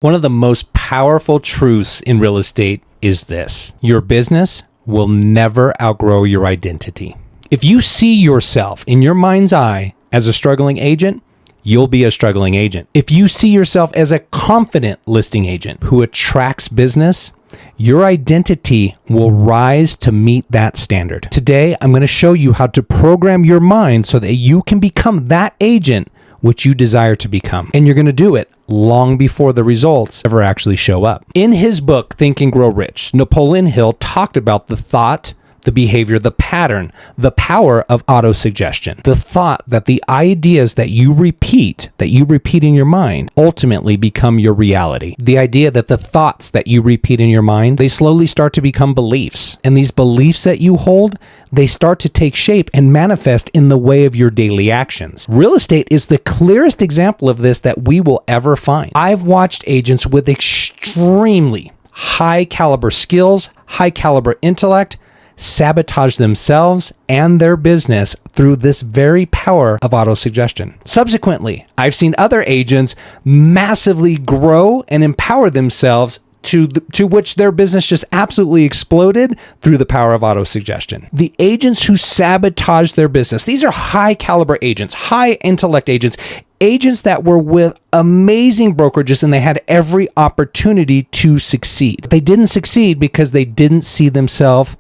One of the most powerful truths in real estate is this: your business will never outgrow your identity. If you see yourself in your mind's eye as a struggling agent, you'll be a struggling agent. If you see yourself as a confident listing agent who attracts business, your identity will rise to meet that standard. Today, I'm going to show you how to program your mind so that you can become that agent which you desire to become. And you're going to do it long before the results ever actually show up. In his book, Think and Grow Rich, Napoleon Hill talked about the thought, the behavior, the pattern, the power of autosuggestion. The thought that the ideas that you repeat in your mind ultimately become your reality. The idea that the thoughts that you repeat in your mind, they slowly start to become beliefs. And these beliefs that you hold, they start to take shape and manifest in the way of your daily actions. Real estate is the clearest example of this that we will ever find. I've watched agents with extremely high caliber skills, high caliber intellect, sabotage themselves and their business through this very power of autosuggestion. Subsequently, I've seen other agents massively grow and empower themselves to which their business just absolutely exploded through the power of autosuggestion. The agents who sabotage their business, these are high caliber agents, high intellect agents that were with amazing brokerages and they had every opportunity to succeed. They didn't succeed because they didn't see themselves,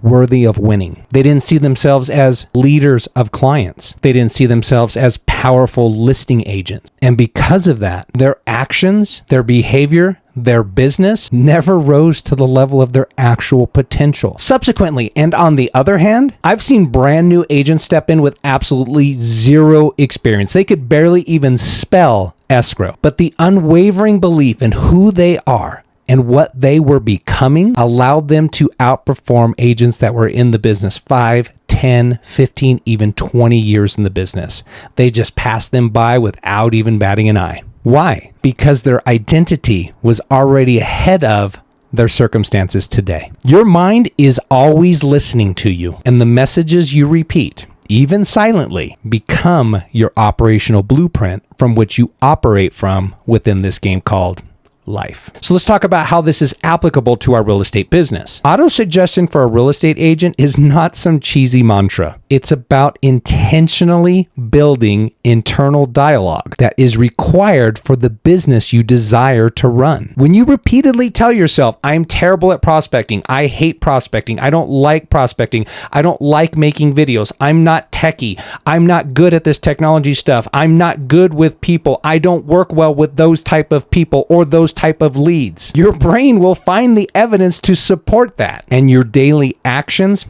worthy of winning. They didn't see themselves as leaders of clients. They didn't see themselves as powerful listing agents. And because of that, their actions, their behavior, their business never rose to the level of their actual potential. Subsequently, and on the other hand, I've seen brand new agents step in with absolutely zero experience. They could barely even spell escrow. But the unwavering belief in who they are and what they were becoming allowed them to outperform agents that were in the business 5, 10, 15, even 20 years in the business. They just passed them by without even batting an eye. Why? Because their identity was already ahead of their circumstances today. Your mind is always listening to you, and the messages you repeat, even silently, become your operational blueprint from which you operate from within this game called life. So let's talk about how this is applicable to our real estate business. Autosuggestion for a real estate agent is not some cheesy mantra. It's about intentionally building internal dialogue that is required for the business you desire to run. When you repeatedly tell yourself, I'm terrible at prospecting, I hate prospecting, I don't like prospecting, I don't like making videos, I'm not techie, I'm not good at this technology stuff, I'm not good with people, I don't work well with those type of people or those type of leads. Your brain will find the evidence to support that. And your daily actions,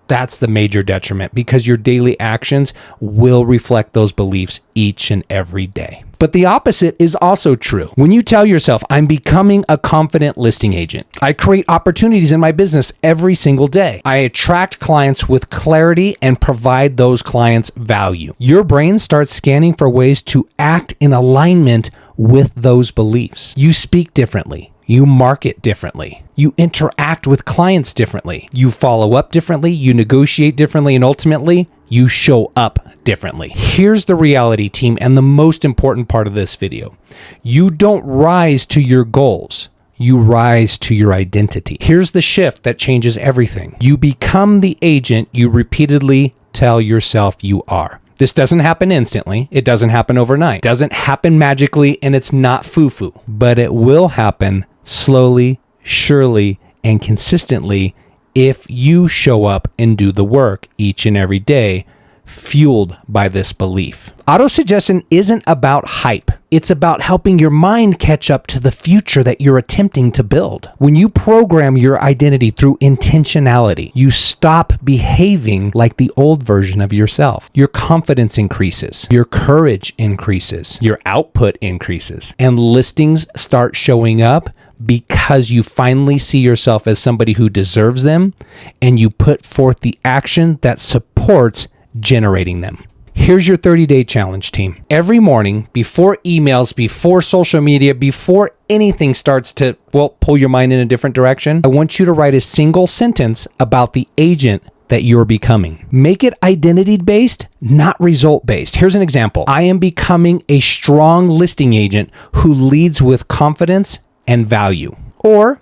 that's the major detriment, because your daily actions will reflect those beliefs each and every day. But the opposite is also true. When you tell yourself, I'm becoming a confident listing agent, I create opportunities in my business every single day, I attract clients with clarity and provide those clients value, your brain starts scanning for ways to act in alignment with those beliefs. You speak differently. You market differently. You interact with clients differently. You follow up differently. You negotiate differently. And ultimately, you show up differently. Here's the reality, team, and the most important part of this video. You don't rise to your goals. You rise to your identity. Here's the shift that changes everything. You become the agent you repeatedly tell yourself you are. This doesn't happen instantly. It doesn't happen overnight. It doesn't happen magically, and it's not foo-foo. But it will happen slowly, surely, and consistently if you show up and do the work each and every day, fueled by this belief. Autosuggestion isn't about hype. It's about helping your mind catch up to the future that you're attempting to build. When you program your identity through intentionality, you stop behaving like the old version of yourself. Your confidence increases, your courage increases, your output increases, and listings start showing up because you finally see yourself as somebody who deserves them, and you put forth the action that supports generating them. Here's your 30-day challenge, team. Every morning, before emails, before social media, before anything starts to, pull your mind in a different direction, I want you to write a single sentence about the agent that you're becoming. Make it identity-based, not result-based. Here's an example. I am becoming a strong listing agent who leads with confidence and value. Or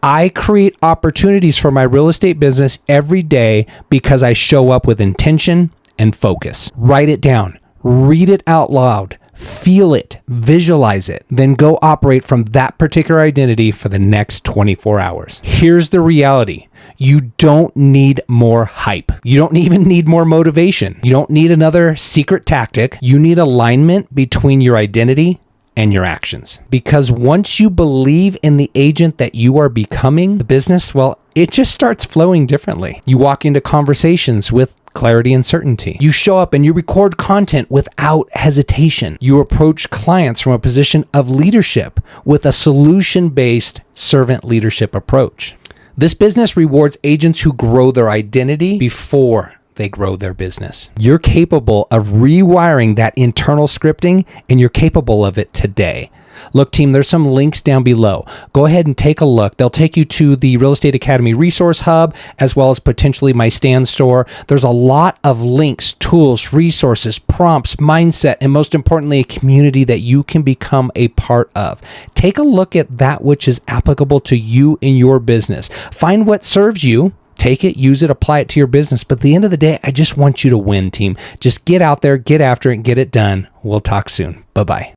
I create opportunities for my real estate business every day because I show up with intention and focus. Write it down. Read it out loud. Feel it, visualize it, then go operate from that particular identity for the next 24 hours. Here's the reality. You don't need more hype. You don't even need more motivation. You don't need another secret tactic. You need alignment between your identity and your actions. Because once you believe in the agent that you are becoming, the business, well, it just starts flowing differently. You walk into conversations with clarity and certainty. You show up and you record content without hesitation. You approach clients from a position of leadership with a solution-based servant leadership approach. This business rewards agents who grow their identity before they grow their business. You're capable of rewiring that internal scripting, and you're capable of it today. Look, team, there's some links down below. Go ahead and take a look. They'll take you to the Real Estate Academy resource hub, as well as potentially my Stan.store. There's a lot of links, tools, resources, prompts, mindset, and most importantly, a community that you can become a part of. Take a look at that which is applicable to you in your business. Find what serves you. Take it, use it, apply it to your business. But at the end of the day, I just want you to win, team. Just get out there, get after it, and get it done. We'll talk soon. Bye-bye.